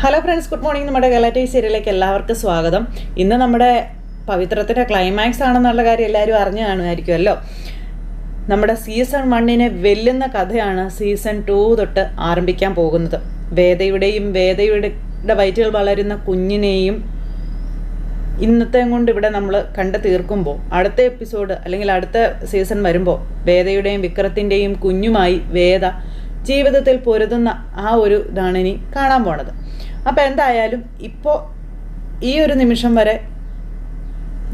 Hello friends, good morning. നമ്മുടെ ഗലാറ്റൈ സീരിയലിലേക്ക് എല്ലാവർക്കും സ്വാഗതം. ഇന്ന് നമ്മുടെ പവിത്രത്തിൻ്റെ ക്ലൈമാക്സ് ആണെന്നുള്ള കാര്യം എല്ലാവരും അറിഞ്ഞു കാണുമായിരിക്കുമല്ലോ. നമ്മുടെ സീസൺ 1 വെല്ലുന്ന കഥയാണ് സീസൺ 2 തൊട്ട് ആരംഭിക്കാൻ പോകുന്നത്. വേദയുടെ വയറ്റിൽ വളരുന്ന കുഞ്ഞിനെയും ഇന്നത്തെ കൊണ്ട് ഇവിടെ നമ്മൾ കണ്ടു തീർക്കുമ്പോൾ അടുത്ത എപ്പിസോഡ് അല്ലെങ്കിൽ അടുത്ത സീസൺ വരുമ്പോൾ വേദയുടെയും വിക്രത്തിൻ്റെയും കുഞ്ഞുമായി വേദ ജീവിതത്തിൽ പൊരുതുന്ന ആ ഒരു ഇതാണ് ഇനി കാണാൻ പോണത്. അപ്പോൾ എന്തായാലും ഇപ്പോൾ ഈ ഒരു നിമിഷം വരെ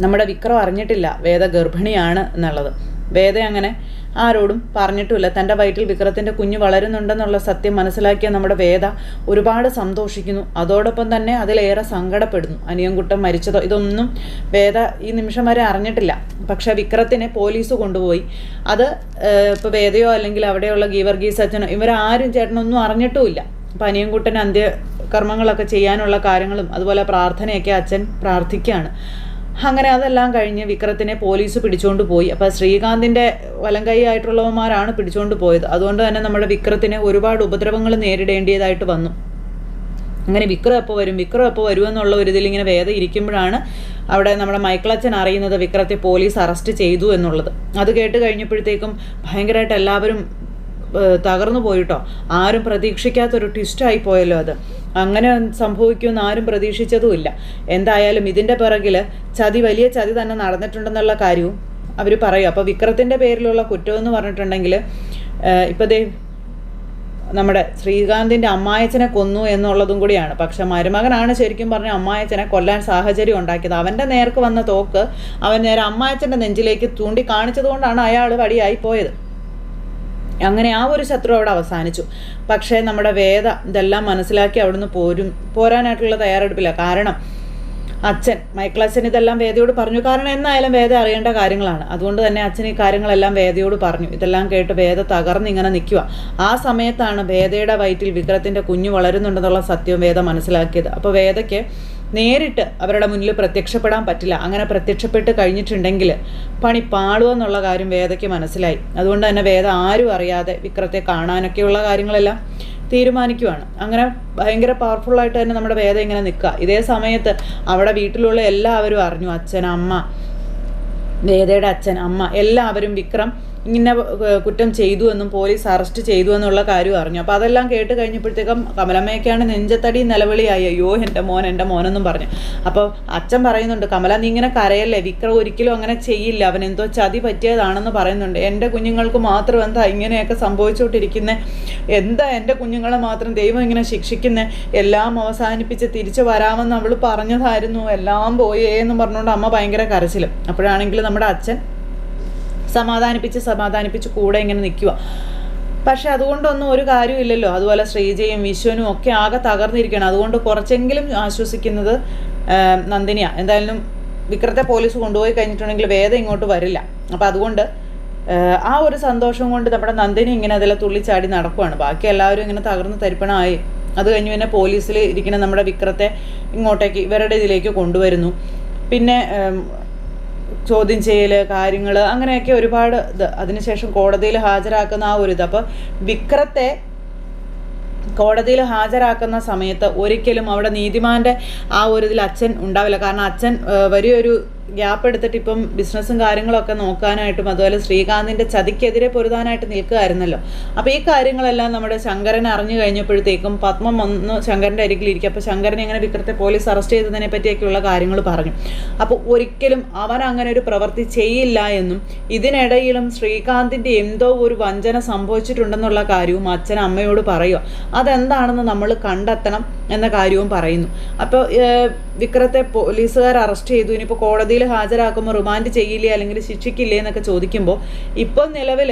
നമ്മുടെ വിക്രം അറിഞ്ഞിട്ടില്ല വേദ ഗർഭിണിയാണ് എന്നുള്ളത്. വേദ അങ്ങനെ ആരോടും പറഞ്ഞിട്ടുമില്ല. തൻ്റെ വയറ്റിൽ വിക്രത്തിൻ്റെ കുഞ്ഞ് വളരുന്നുണ്ടെന്നുള്ള സത്യം മനസ്സിലാക്കിയ നമ്മുടെ വേദ ഒരുപാട് സന്തോഷിക്കുന്നു. അതോടൊപ്പം തന്നെ അതിലേറെ സങ്കടപ്പെടുന്നു. അനിയൻകുട്ടൻ മരിച്ചതോ ഇതൊന്നും വേദ ഈ നിമിഷം വരെ അറിഞ്ഞിട്ടില്ല. പക്ഷേ വിക്രത്തിനെ പോലീസ് കൊണ്ടുപോയി. അത് ഇപ്പോൾ വേദയോ അല്ലെങ്കിൽ അവിടെയുള്ള ഗീവർഗീസ് അച്ഛനോ ഇവരാരും ചേട്ടനൊന്നും അറിഞ്ഞിട്ടുമില്ല. അപ്പോൾ അനിയൻകുട്ടൻ അന്ത്യകർമ്മങ്ങളൊക്കെ ചെയ്യാനുള്ള കാര്യങ്ങളും അതുപോലെ പ്രാർത്ഥനയൊക്കെ അച്ഛൻ പ്രാർത്ഥിക്കുകയാണ്. അങ്ങനെ അതെല്ലാം കഴിഞ്ഞ് വിക്രത്തിനെ പോലീസ് പിടിച്ചുകൊണ്ട് പോയി. അപ്പോൾ ശ്രീകാന്തിൻ്റെ വലങ്കൈ ആയിട്ടുള്ളവന്മാരാണ് പിടിച്ചുകൊണ്ട് പോയത്. അതുകൊണ്ട് തന്നെ നമ്മുടെ വിക്രത്തിന് ഒരുപാട് ഉപദ്രവങ്ങൾ നേരിടേണ്ടതായിട്ട് വന്നു. അങ്ങനെ വിക്രം എപ്പോൾ വരുമെന്നുള്ള ഒരു ഇതിലിങ്ങനെ വേദ ഇരിക്കുമ്പോഴാണ് അവിടെ നമ്മുടെ മൈക്കിളച്ചൻ അറിയുന്നത് വിക്രത്തെ പോലീസ് അറസ്റ്റ് ചെയ്തു എന്നുള്ളത്. അത് കേട്ട് കഴിഞ്ഞപ്പോഴത്തേക്കും ഭയങ്കരമായിട്ട് എല്ലാവരും തകർന്നു പോയിട്ടോ. ആരും പ്രതീക്ഷിക്കാത്തൊരു ട്വിസ്റ്റായി പോയല്ലോ അത്. അങ്ങനെ സംഭവിക്കുമെന്ന് ആരും പ്രതീക്ഷിച്ചതുമില്ല. എന്തായാലും ഇതിൻ്റെ പിറകിൽ വലിയ ചതി തന്നെ നടന്നിട്ടുണ്ടെന്നുള്ള കാര്യവും അവർ പറയും. അപ്പോൾ വിക്രത്തിൻ്റെ പേരിലുള്ള കുറ്റമെന്ന് പറഞ്ഞിട്ടുണ്ടെങ്കിൽ ഇപ്പോൾ നമ്മുടെ ശ്രീകാന്തിൻ്റെ അമ്മായച്ചനെ കൊന്നു എന്നുള്ളതും കൂടിയാണ്. പക്ഷെ മരുമകനാണ് ശരിക്കും പറഞ്ഞ അമ്മായച്ചനെ കൊല്ലാൻ സാഹചര്യം ഉണ്ടാക്കിയത്. അവൻ്റെ നേർക്ക് വന്ന തോക്ക് അവൻ നേരെ അമ്മായച്ചൻ്റെ നെഞ്ചിലേക്ക് ചൂണ്ടി കാണിച്ചത് കൊണ്ടാണ് അയാൾ വടിയായി പോയത്. അങ്ങനെ ആ ഒരു ശത്രു അവിടെ അവസാനിച്ചു. പക്ഷേ നമ്മുടെ വേദ ഇതെല്ലാം മനസ്സിലാക്കി അവിടുന്ന് പോരാനായിട്ടുള്ള തയ്യാറെടുപ്പില്ല. കാരണം മൈക്കിളച്ചൻ ഇതെല്ലാം വേദയോട് പറഞ്ഞു. കാരണം എന്നായാലും വേദ അറിയേണ്ട കാര്യങ്ങളാണ്. അതുകൊണ്ട് തന്നെ അച്ഛൻ ഈ കാര്യങ്ങളെല്ലാം വേദയോട് പറഞ്ഞു. ഇതെല്ലാം കേട്ട് വേദ തകർന്നിങ്ങനെ നിൽക്കുക. ആ സമയത്താണ് വേദയുടെ വയറ്റിൽ വിക്രത്തിൻ്റെ കുഞ്ഞു വളരുന്നുണ്ടെന്നുള്ള സത്യവും വേദ മനസ്സിലാക്കിയത്. അപ്പോൾ വേദയ്ക്ക് നേരിട്ട് അവരുടെ മുന്നിൽ പ്രത്യക്ഷപ്പെടാൻ പറ്റില്ല. അങ്ങനെ പ്രത്യക്ഷപ്പെട്ട് കഴിഞ്ഞിട്ടുണ്ടെങ്കിൽ പണി പാടുമെന്നുള്ള കാര്യം വേദയ്ക്ക് മനസ്സിലായി. അതുകൊണ്ട് തന്നെ വേദ ആരും അറിയാതെ വിക്രത്തെ കാണാനൊക്കെയുള്ള കാര്യങ്ങളെല്ലാം തീരുമാനിക്കുവാണ്. അങ്ങനെ ഭയങ്കര പവർഫുള്ളായിട്ട് തന്നെ നമ്മുടെ വേദ ഇങ്ങനെ നിൽക്കുക. ഇതേ സമയത്ത് അവിടെ വീട്ടിലുള്ള എല്ലാവരും അറിഞ്ഞു. അച്ഛൻ, അമ്മ, വേദയുടെ അച്ഛൻ, അമ്മ എല്ലാവരും വിക്രം ഇങ്ങനെ കുറ്റം ചെയ്തു എന്നും പോലീസ് അറസ്റ്റ് ചെയ്തു എന്നുള്ള കാര്യം അറിഞ്ഞു. അപ്പോൾ അതെല്ലാം കേട്ട് കഴിഞ്ഞപ്പോഴത്തേക്കും കമലമ്മയൊക്കെയാണ് നെഞ്ചത്തടി നിലവിളിയായി. അയ്യോ എൻ്റെ മോനെന്നും പറഞ്ഞു. അപ്പോൾ അച്ഛൻ പറയുന്നുണ്ട്, കമല നീ ഇങ്ങനെ കരയല്ലേ, വിക്രം ഒരിക്കലും അങ്ങനെ ചെയ്യില്ല, അവൻ എന്തോ ചതി പറ്റിയതാണെന്ന് പറയുന്നുണ്ട്. എൻ്റെ കുഞ്ഞുങ്ങൾക്ക് മാത്രം എന്താ ഇങ്ങനെയൊക്കെ സംഭവിച്ചുകൊണ്ടിരിക്കുന്നത്, എന്താ എൻ്റെ കുഞ്ഞുങ്ങളെ മാത്രം ദൈവം ഇങ്ങനെ ശിക്ഷിക്കുന്നത്, എല്ലാം അവസാനിപ്പിച്ച് തിരിച്ചു വരാമെന്ന് അവൾ പറഞ്ഞതായിരുന്നു, എല്ലാം പോയേ എന്ന് പറഞ്ഞുകൊണ്ട് അമ്മ ഭയങ്കര കരച്ചിലും. അപ്പോഴാണെങ്കിൽ നമ്മുടെ അച്ഛൻ സമാധാനിപ്പിച്ച് കൂടെ ഇങ്ങനെ നിൽക്കുക. പക്ഷെ അതുകൊണ്ടൊന്നും ഒരു കാര്യമില്ലല്ലോ. അതുപോലെ ശ്രീജയും വിശ്വനും ഒക്കെ ആകെ തകർന്നിരിക്കുകയാണ്. അതുകൊണ്ട് കുറച്ചെങ്കിലും ആശ്വസിക്കുന്നത് നന്ദിനിയാണ്. എന്തായാലും വിക്രത്തെ പോലീസ് കൊണ്ടുപോയി കഴിഞ്ഞിട്ടുണ്ടെങ്കിൽ വേദ ഇങ്ങോട്ട് വരില്ല. അപ്പോൾ അതുകൊണ്ട് ആ ഒരു സന്തോഷം കൊണ്ട് നമ്മുടെ നന്ദിനി ഇങ്ങനെ അതിൽ തുള്ളിച്ചാടി നടക്കുവാണ്. ബാക്കി എല്ലാവരും ഇങ്ങനെ തകർന്ന് തരിപ്പണമായി. അത് കഴിഞ്ഞ് പിന്നെ പോലീസിൽ ഇരിക്കുന്ന നമ്മുടെ വിക്രത്തെ ഇങ്ങോട്ടേക്ക് ഇവരുടെ ഇതിലേക്ക് കൊണ്ടുവരുന്നു. പിന്നെ ചോദ്യം ചെയ്യൽ കാര്യങ്ങൾ അങ്ങനെയൊക്കെ ഒരുപാട് അതിനുശേഷം കോടതിയിൽ ഹാജരാക്കുന്ന ആ ഒരു അപ്പോൾ വിക്രത്തെ കോടതിയിൽ ഹാജരാക്കുന്ന സമയത്ത് ഒരിക്കലും അവിടെ നീതിമാൻ്റെ ആ ഒരു ഇതിൽ അച്ഛൻ ഉണ്ടാവില്ല. കാരണം അച്ഛൻ വലിയൊരു ഗ്യാപ്പ് എടുത്തിട്ട് ഇപ്പം ബിസിനസ്സും കാര്യങ്ങളൊക്കെ നോക്കാനായിട്ടും അതുപോലെ ശ്രീകാന്തിൻ്റെ ചതിക്കെതിരെ പൊരുതാനായിട്ട് നിൽക്കുകയായിരുന്നല്ലോ. അപ്പോൾ ഈ കാര്യങ്ങളെല്ലാം നമ്മുടെ ശങ്കരൻ അറിഞ്ഞു കഴിഞ്ഞപ്പോഴത്തേക്കും പത്മം വന്ന് ശങ്കരൻ്റെ അരികിലിരിക്കും. അപ്പോൾ ശങ്കരനെ ഇങ്ങനെ വിക്രത്തെ പോലീസ് അറസ്റ്റ് ചെയ്തതിനെ പറ്റിയൊക്കെയുള്ള കാര്യങ്ങൾ പറഞ്ഞു. അപ്പോൾ ഒരിക്കലും അവൻ അങ്ങനെ ഒരു പ്രവൃത്തി ചെയ്യില്ല എന്നും ഇതിനിടയിലും ശ്രീകാന്തിൻ്റെ എന്തോ ഒരു വഞ്ചന സംഭവിച്ചിട്ടുണ്ടെന്നുള്ള കാര്യവും അച്ഛൻ അമ്മയോട് പറയുക. അതെന്താണെന്ന് നമ്മൾ കണ്ടെത്തണം എന്ന കാര്യവും പറയുന്നു. അപ്പോൾ വിക്രത്തെ പോലീസുകാർ അറസ്റ്റ് ചെയ്തു. ഇനിയിപ്പോൾ കോടതിയിൽ ഹാജരാക്കുമ്പോൾ റിമാൻഡ് ചെയ്യില്ലേ അല്ലെങ്കിൽ ശിക്ഷിക്കില്ലേ എന്നൊക്കെ ചോദിക്കുമ്പോൾ ഇപ്പോൾ നിലവിൽ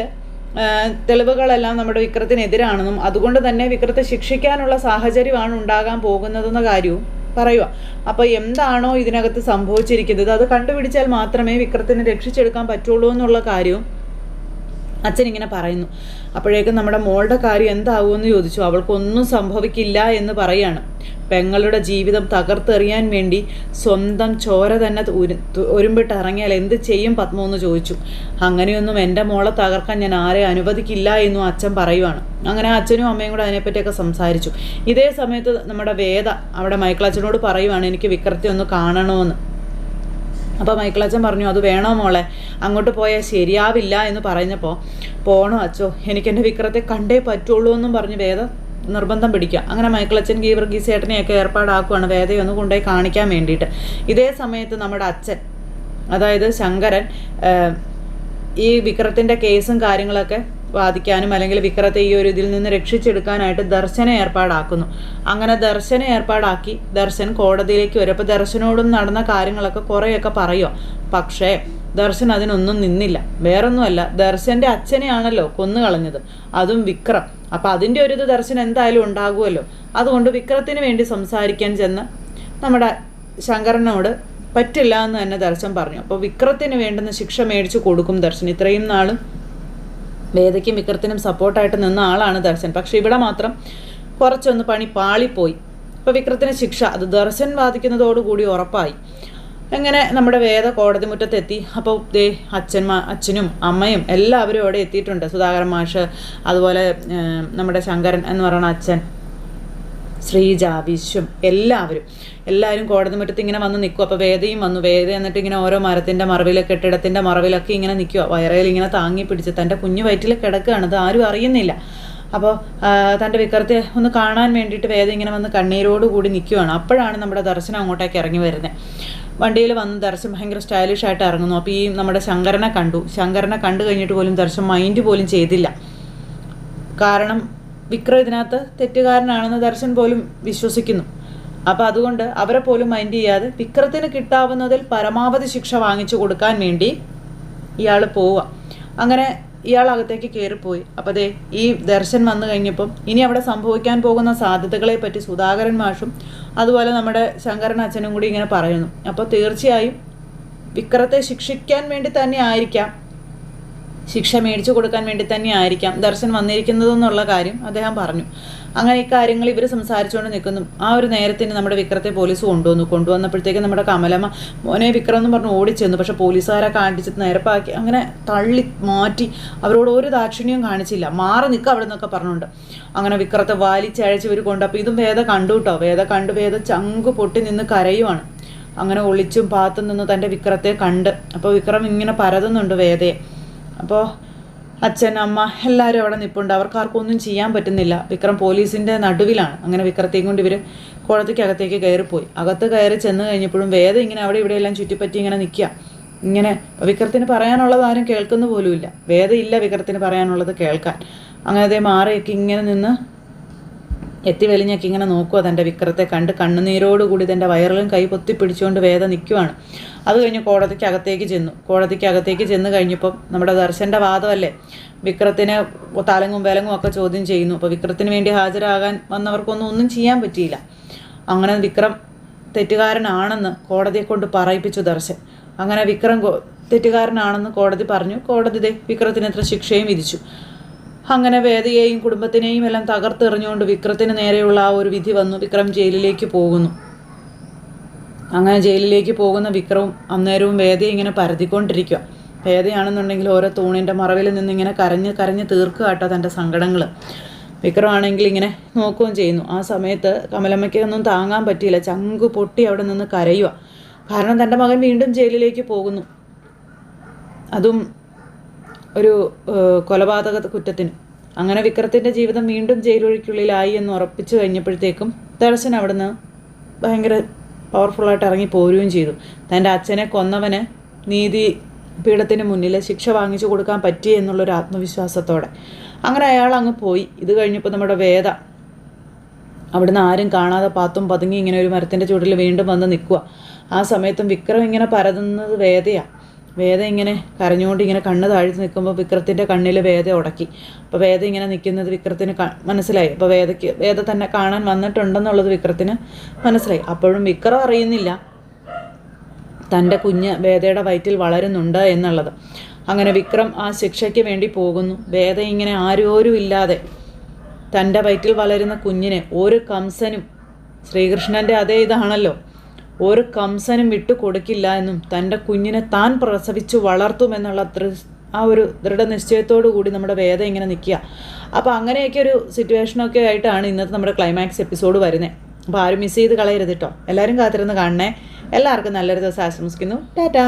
തെളിവുകളെല്ലാം നമ്മുടെ വിക്രത്തിനെതിരാണെന്നും അതുകൊണ്ട് തന്നെ വിക്രത്തെ ശിക്ഷിക്കാനുള്ള സാഹചര്യമാണ് ഉണ്ടാകാൻ പോകുന്നതെന്ന കാര്യവും പറയുക. അപ്പോൾ എന്താണോ ഇതിനകത്ത് സംഭവിച്ചിരിക്കുന്നത് അത് കണ്ടുപിടിച്ചാൽ മാത്രമേ വിക്രത്തിനെ രക്ഷിച്ചെടുക്കാൻ പറ്റുള്ളൂ എന്നുള്ള കാര്യവും അച്ഛൻ ഇങ്ങനെ പറയുന്നു. അപ്പോഴേക്കും നമ്മുടെ മോളുടെ കാര്യം എന്താവുമെന്ന് ചോദിച്ചു. അവൾക്കൊന്നും സംഭവിക്കില്ല എന്ന് പറയാണ്. പെങ്ങളുടെ ജീവിതം തകർത്തെറിയാൻ വേണ്ടി സ്വന്തം ചോര തന്നെ ഒരുമ്പിട്ട് ഇറങ്ങിയാൽ എന്ത് ചെയ്യും പത്മ എന്ന് ചോദിച്ചു. അങ്ങനെയൊന്നും എൻ്റെ മോളെ തകർക്കാൻ ഞാൻ ആരെ അനുവദിക്കില്ല എന്നും അച്ഛൻ പറയുവാണ്. അങ്ങനെ അച്ഛനും അമ്മയും കൂടെ അതിനെപ്പറ്റിയൊക്കെ സംസാരിച്ചു. ഇതേ സമയത്ത് നമ്മുടെ വേദ അവിടെ മൈക്കിളച്ഛനോട് പറയുവാണ്, എനിക്ക് വിക്രത്തെ ഒന്ന് കാണണമെന്ന്. അപ്പോൾ മൈക്കിളച്ഛൻ പറഞ്ഞു, അത് വേണോ മോളെ, അങ്ങോട്ട് പോയാൽ ശരിയാവില്ല എന്ന് പറഞ്ഞപ്പോൾ, പോണോ അച്ചോ, എനിക്കെൻ്റെ വിക്രത്തെ കണ്ടേ പറ്റുള്ളൂ എന്നും പറഞ്ഞ് വേദ നിർബന്ധം പിടിക്കുക. അങ്ങനെ മൈക്കിളച്ഛൻ ഗീവർഗീസ് ചേട്ടനെയൊക്കെ ഏർപ്പാടാക്കുവാണ് വേദയെ ഒന്ന് കൊണ്ടുപോയി കാണിക്കാൻ വേണ്ടിയിട്ട്. ഇതേ സമയത്ത് നമ്മുടെ അച്ഛൻ, അതായത് ശങ്കരൻ, ഈ വിക്രത്തിൻ്റെ കേസും കാര്യങ്ങളൊക്കെ വാദിക്കാനും അല്ലെങ്കിൽ വിക്രത്തെ ഈ ഒരു ഇതിൽ നിന്ന് രക്ഷിച്ചെടുക്കാനായിട്ട് ദർശന ഏർപ്പാടാക്കുന്നു. അങ്ങനെ ദർശന ഏർപ്പാടാക്കി ദർശൻ കോടതിയിലേക്ക് വരും. അപ്പോൾ ദർശനോടും നടന്ന കാര്യങ്ങളൊക്കെ കുറേയൊക്കെ പറയുമോ, പക്ഷേ ദർശൻ അതിനൊന്നും നിന്നില്ല. വേറൊന്നുമല്ല, ദർശൻ്റെ അച്ഛനെയാണല്ലോ കൊന്നു കളഞ്ഞത്, അതും വിക്രം. അപ്പം അതിൻ്റെ ഒരു ഇത് ദർശൻ എന്തായാലും ഉണ്ടാകുമല്ലോ. അതുകൊണ്ട് വിക്രത്തിന് വേണ്ടി സംസാരിക്കാൻ ചെന്ന് നമ്മുടെ ശങ്കരനോട് പറ്റില്ല എന്ന് തന്നെ ദർശൻ പറഞ്ഞു. അപ്പോൾ വിക്രത്തിന് വേണ്ടുന്ന ശിക്ഷ മേടിച്ച് കൊടുക്കും ദർശൻ. ഇത്രയും നാളും വേദയ്ക്കും വിക്രത്തിനും സപ്പോർട്ടായിട്ട് നിന്ന ആളാണ് ദർശൻ. പക്ഷേ ഇവിടെ മാത്രം കുറച്ചൊന്ന് പണി പാളിപ്പോയി. ഇപ്പോൾ വിക്രത്തിന് ശിക്ഷ അത് ദർശൻ വാദിക്കുന്നതോടുകൂടി ഉറപ്പായി. അങ്ങനെ നമ്മുടെ വേദ കോടതി മുറ്റത്തെത്തി. അപ്പോൾ അച്ഛനും അമ്മയും എല്ലാവരും അവിടെ എത്തിയിട്ടുണ്ട്. സുധാകരൻ മാഷ്, അതുപോലെ നമ്മുടെ ശങ്കരൻ എന്ന് പറയുന്ന അച്ഛൻ, ശ്രീജ, വിശ്വം, എല്ലാവരും കോടതി മുറ്റത്ത് ഇങ്ങനെ വന്ന് നിൽക്കും. അപ്പോൾ വേദയും വന്നു. വേദ എന്നിട്ട് ഇങ്ങനെ ഓരോ മരത്തിൻ്റെ മറവിൽ, കെട്ടിടത്തിൻ്റെ മറവിലൊക്കെ ഇങ്ങനെ നിൽക്കുക. വയറയിൽ ഇങ്ങനെ താങ്ങി പിടിച്ച് തൻ്റെ കുഞ്ഞു വയറ്റിൽ കിടക്കുകയാണ്. അത് ആരും അറിയുന്നില്ല. അപ്പോൾ തൻ്റെ വിക്രത്തെ ഒന്ന് കാണാൻ വേണ്ടിയിട്ട് വേദ ഇങ്ങനെ വന്ന് കണ്ണീരോടുകൂടി നിൽക്കുകയാണ്. അപ്പോഴാണ് നമ്മുടെ ദർശനം അങ്ങോട്ടേക്ക് ഇറങ്ങി വരുന്നത്. വണ്ടിയിൽ വന്ന് ദർശൻ ഭയങ്കര സ്റ്റൈലിഷായിട്ട് ഇറങ്ങുന്നു. അപ്പോൾ ഈ നമ്മുടെ ശങ്കരനെ കണ്ടു കഴിഞ്ഞിട്ട് പോലും ദർശൻ മൈൻഡ് പോലും ചെയ്തില്ല. കാരണം വിക്രം ഇതിനകത്ത് തെറ്റുകാരനാണെന്ന് ദർശൻ പോലും വിശ്വസിക്കുന്നു. അപ്പോൾ അതുകൊണ്ട് അവരെ പോലും മൈൻഡ് ചെയ്യാതെ വിക്രത്തിന് കിട്ടാവുന്നതിൽ പരമാവധി ശിക്ഷ വാങ്ങിച്ചു കൊടുക്കാൻ വേണ്ടി ഇയാൾ പോവുക. അങ്ങനെ ഇയാൾ അകത്തേക്ക് കയറിപ്പോയി. അപ്പോൾ ദേ ഈ ദർശൻ വന്നു കഴിഞ്ഞപ്പം ഇനി അവിടെ സംഭവിക്കാൻ പോകുന്ന സാധ്യതകളെ പറ്റി സുധാകരൻ മാഷും അതുപോലെ നമ്മുടെ ശങ്കരൻ അച്ഛനും കൂടി ഇങ്ങനെ പറയുന്നു. അപ്പോൾ തീർച്ചയായും വിക്രത്തെ ശിക്ഷിക്കാൻ വേണ്ടി തന്നെ ആയിരിക്കാം, ശിക്ഷ മേടിച്ചു കൊടുക്കാൻ വേണ്ടി തന്നെ ആയിരിക്കാം ദർശൻ വന്നിരിക്കുന്നതെന്നുള്ള കാര്യം അദ്ദേഹം പറഞ്ഞു. അങ്ങനെ ഈ കാര്യങ്ങൾ ഇവർ സംസാരിച്ചുകൊണ്ട് നിൽക്കുന്നു. ആ ഒരു നേരത്തിന് നമ്മുടെ വിക്രത്തെ പോലീസ് കൊണ്ടുവന്നപ്പോഴത്തേക്ക് നമ്മുടെ കമലമ്മ മോനെ വിക്രം എന്ന് പറഞ്ഞ് ഓടിച്ചെന്നു. പക്ഷെ പോലീസുകാരെ കാണിച്ച് നേരപ്പാക്കി അങ്ങനെ തള്ളി മാറ്റി, അവരോട് ഒരു ദാക്ഷിണ്യവും കാണിച്ചില്ല. മാറി നിൽക്കുക അവിടെ നിന്നൊക്കെ പറഞ്ഞുകൊണ്ട് അങ്ങനെ വിക്രത്തെ വലിച്ചഴച്ച് ഇവർ കൊണ്ട്. അപ്പോൾ ഇതും വേദ കണ്ടു കേട്ടോ. വേദ ചങ്ക് പൊട്ടി നിന്ന് കരയുവാണ്. അങ്ങനെ ഒളിച്ചും പാത്തും നിന്ന് തൻ്റെ വിക്രത്തെ കണ്ട്. അപ്പോൾ വിക്രം ഇങ്ങനെ പരതുന്നുണ്ട് വേദയെ. അപ്പോൾ അച്ഛൻ, അമ്മ എല്ലാവരും അവിടെ നിൽപ്പുണ്ട്. അവർക്കാർക്കും ഒന്നും ചെയ്യാൻ പറ്റുന്നില്ല. വിക്രം പോലീസിൻ്റെ നടുവിലാണ്. അങ്ങനെ വിക്രത്തെയും കൊണ്ട് ഇവർ കോടതിക്കകത്തേക്ക് കയറിപ്പോയി. അകത്ത് കയറി ചെന്ന് കഴിഞ്ഞപ്പോഴും വേദ ഇങ്ങനെ അവിടെ ഇവിടെയെല്ലാം ചുറ്റിപ്പറ്റി ഇങ്ങനെ നിൽക്കുക. ഇങ്ങനെ വിക്രത്തിന് പറയാനുള്ളത് ആരും കേൾക്കുന്ന പോലുമില്ല. വേദ ഇല്ല വിക്രത്തിന് പറയാനുള്ളത് കേൾക്കാൻ. അങ്ങനത്തെ മാറിയൊക്കെ ഇങ്ങനെ നിന്ന് എത്തി വലിഞ്ഞൊക്കെ ഇങ്ങനെ നോക്കുക തൻ്റെ വിക്രത്തെ കണ്ട്. കണ്ണുനീരോടുകൂടി തൻ്റെ വയറിലും കൈ പൊത്തിപ്പിടിച്ചുകൊണ്ട് വേദ നിൽക്കുവാണ്. അത് കഴിഞ്ഞ് കോടതിക്കകത്തേക്ക് ചെന്ന് കഴിഞ്ഞപ്പം നമ്മുടെ ദർശൻ്റെ വാദമല്ലേ, വിക്രത്തിന് തലങ്ങും വിലങ്ങും ഒക്കെ ചോദ്യം ചെയ്യുന്നു. അപ്പോൾ വിക്രത്തിന് വേണ്ടി ഹാജരാകാൻ ഒന്നും ചെയ്യാൻ പറ്റിയില്ല. അങ്ങനെ വിക്രം തെറ്റുകാരനാണെന്ന് കോടതിയെ കൊണ്ട് പറയിപ്പിച്ചു ദർശൻ. അങ്ങനെ വിക്രം തെറ്റുകാരനാണെന്ന് കോടതി പറഞ്ഞു. കോടതി വിക്രത്തിന് എത്ര ശിക്ഷയും വിധിച്ചു. അങ്ങനെ വേദയെയും കുടുംബത്തിനെയും എല്ലാം തകർത്തെറിഞ്ഞുകൊണ്ട് വിക്രത്തിന് നേരെയുള്ള ആ ഒരു വിധി വന്നു. വിക്രം ജയിലിലേക്ക് പോകുന്നു. അങ്ങനെ ജയിലിലേക്ക് പോകുന്ന വിക്രവും അന്നേരവും വേദയെ ഇങ്ങനെ പരതിക്കൊണ്ടിരിക്കുക. വേദയാണെന്നുണ്ടെങ്കിൽ ഓരോ തൂണിൻ്റെ മറവിൽ നിന്ന് ഇങ്ങനെ കരഞ്ഞ് തീർക്കുക കേട്ടോ തൻ്റെ സങ്കടങ്ങൾ. വിക്രമാണെങ്കിൽ ഇങ്ങനെ നോക്കുകയും ചെയ്യുന്നു. ആ സമയത്ത് കമലമ്മയ്ക്ക് ഒന്നും താങ്ങാൻ പറ്റിയില്ല. ചങ്ക് പൊട്ടി അവിടെ നിന്ന് കരയുക. കാരണം തൻ്റെ മകൻ വീണ്ടും ജയിലിലേക്ക് പോകുന്നു, അതും ഒരു കൊലപാതക കുറ്റത്തിന്. അങ്ങനെ വിക്രത്തിൻ്റെ ജീവിതം വീണ്ടും ജയിലൊഴിക്കുള്ളിലായി എന്ന് ഉറപ്പിച്ചു കഴിഞ്ഞപ്പോഴത്തേക്കും ദർശൻ അവിടുന്ന് ഭയങ്കര പവർഫുള്ളായിട്ട് ഇറങ്ങി പോരുകയും ചെയ്തു. തൻ്റെ അച്ഛനെ കൊന്നവന് നീതി പീഠത്തിന് മുന്നിൽ ശിക്ഷ വാങ്ങിച്ചു കൊടുക്കാൻ പറ്റി എന്നുള്ളൊരു ആത്മവിശ്വാസത്തോടെ അങ്ങനെ അയാൾ അങ്ങ് പോയി. ഇത് കഴിഞ്ഞപ്പോൾ നമ്മുടെ വേദ അവിടുന്ന് ആരും കാണാതെ പാത്തും പതുങ്ങി ഇങ്ങനെ ഒരു മരത്തിൻ്റെ ചുവട്ടിൽ വീണ്ടും വന്ന് നിൽക്കുക. ആ സമയത്തും വിക്രം ഇങ്ങനെ പരതുന്നത് വേദയാണ്. വേദ ഇങ്ങനെ കരഞ്ഞുകൊണ്ട് ഇങ്ങനെ കണ്ണ് താഴ്ത്തി നിൽക്കുമ്പോൾ വിക്രത്തിൻ്റെ കണ്ണിൽ വേദ ഉടക്കി. അപ്പോൾ വേദ ഇങ്ങനെ നിൽക്കുന്നത് വിക്രത്തിന് മനസ്സിലായി. അപ്പോൾ വേദ തന്നെ കാണാൻ വന്നിട്ടുണ്ടെന്നുള്ളത് വിക്രത്തിന് മനസ്സിലായി. അപ്പോഴും വിക്രം അറിയുന്നില്ല തൻ്റെ കുഞ്ഞ് വേദയുടെ വയറ്റിൽ വളരുന്നുണ്ട് എന്നുള്ളത്. അങ്ങനെ വിക്രം ആ ശിക്ഷയ്ക്ക് വേണ്ടി പോകുന്നു. വേദ ഇങ്ങനെ ആരോരും ഇല്ലാതെ തൻ്റെ വയറ്റിൽ വളരുന്ന കുഞ്ഞിനെ ഒരു കംസനും, ശ്രീകൃഷ്ണൻ്റെ അതേ ഇതാണല്ലോ, ഒരു കംസനും വിട്ടുകൊടുക്കില്ല എന്നും തൻ്റെ കുഞ്ഞിനെ താൻ പ്രസവിച്ചു വളർത്തുമെന്നുള്ള ആ ഒരു ദൃഢനിശ്ചയത്തോടു കൂടി നമ്മുടെ വേദ ഇങ്ങനെ നിൽക്കുക. അപ്പോൾ അങ്ങനെയൊക്കെ ഒരു സിറ്റുവേഷനൊക്കെ ആയിട്ടാണ് ഇന്നത്തെ നമ്മുടെ ക്ലൈമാക്സ് എപ്പിസോഡ് വരുന്നത്. അപ്പോൾ ആരും മിസ് ചെയ്ത് കളയരുത് കേട്ടോ. എല്ലാവരും കാത്തിരുന്ന് കാണണേ. എല്ലാവർക്കും നല്ലൊരു ദിവസം ആശംസിക്കുന്നു. ടാറ്റാ.